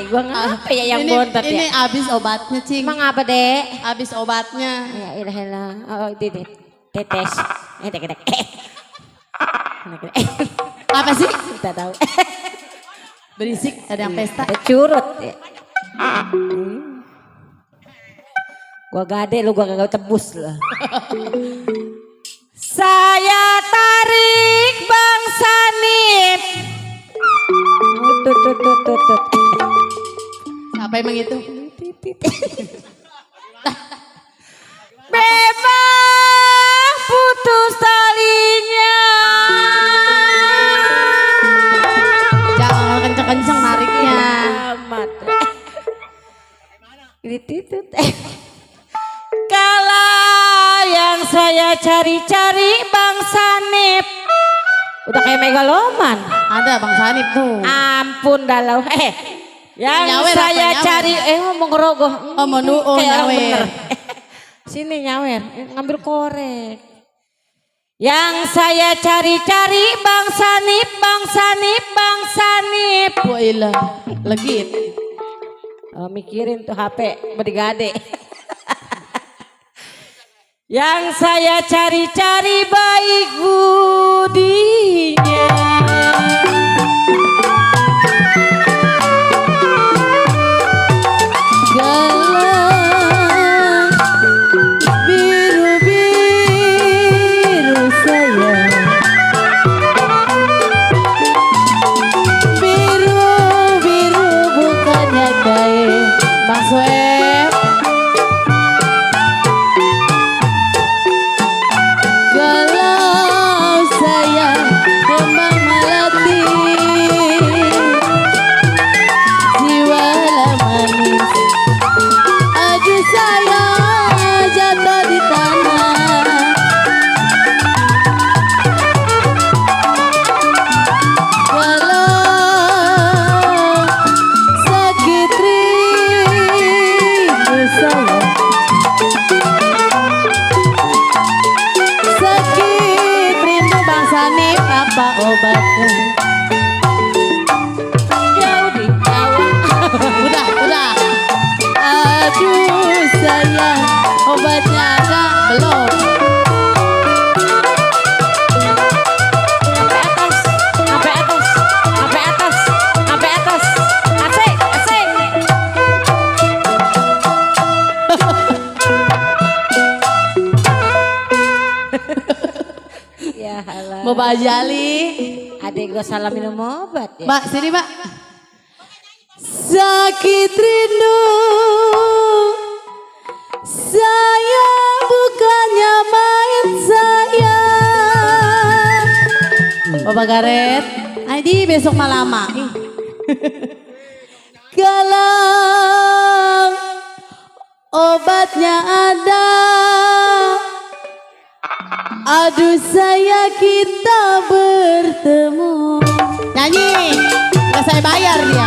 gua ngapa ya yang bontot ya? Ini abis obatnya, Cing. Emang apa, Dek? Abis obatnya. Ya ilah. Oh, tetes. Dek. Apa sih? Kita tahu. Berisik, ada yang pesta. Ada curut ya. Gua gade lu gua kagak tebus lah. Saya tarik Bang Sanip. Tut. Apa emang itu? Memang putus talinya. Jangan kenceng-kenceng nariknya. Amat. Dititut. Kala yang saya cari-cari Bang Sanip. Udah kayak megaloman. Ada Bang Sanip tuh. Ampun dalau. Yang Nyawer saya apa, cari ngomong ngerogoh. Oh mau Kayak orang nyawer. bener. Sini nyawer, ngambil korek. Yang saya cari-cari Bang Sanip. Wah ilah, legit. Oh, mikirin tuh HP bergade. Yang saya cari-cari baik budinya. Galang biru-biru sayang. Biru-biru bukannya kain. Bang Sweb. Galau sayang kembang melati. Jiwa manis. Aduh sayang jatuh di tanah. Walau sakit rindu sayang. Sakit rindu Bang Sanip apa obatnya? Jauh di Jawa. Udah. Aduh sayang, obatnya ada belum? Sampai atas. Asik. Ya halah. Bapak Ajali. Adek gue salah minum obat ya. Mbak, sini Mbak. Sakit rindu sayang bukannya main sayang. Bapak Garet, Adi besok malama. Galang obatnya ada. Aduh saya kita bertemu. Nyanyi, nggak saya bayar dia.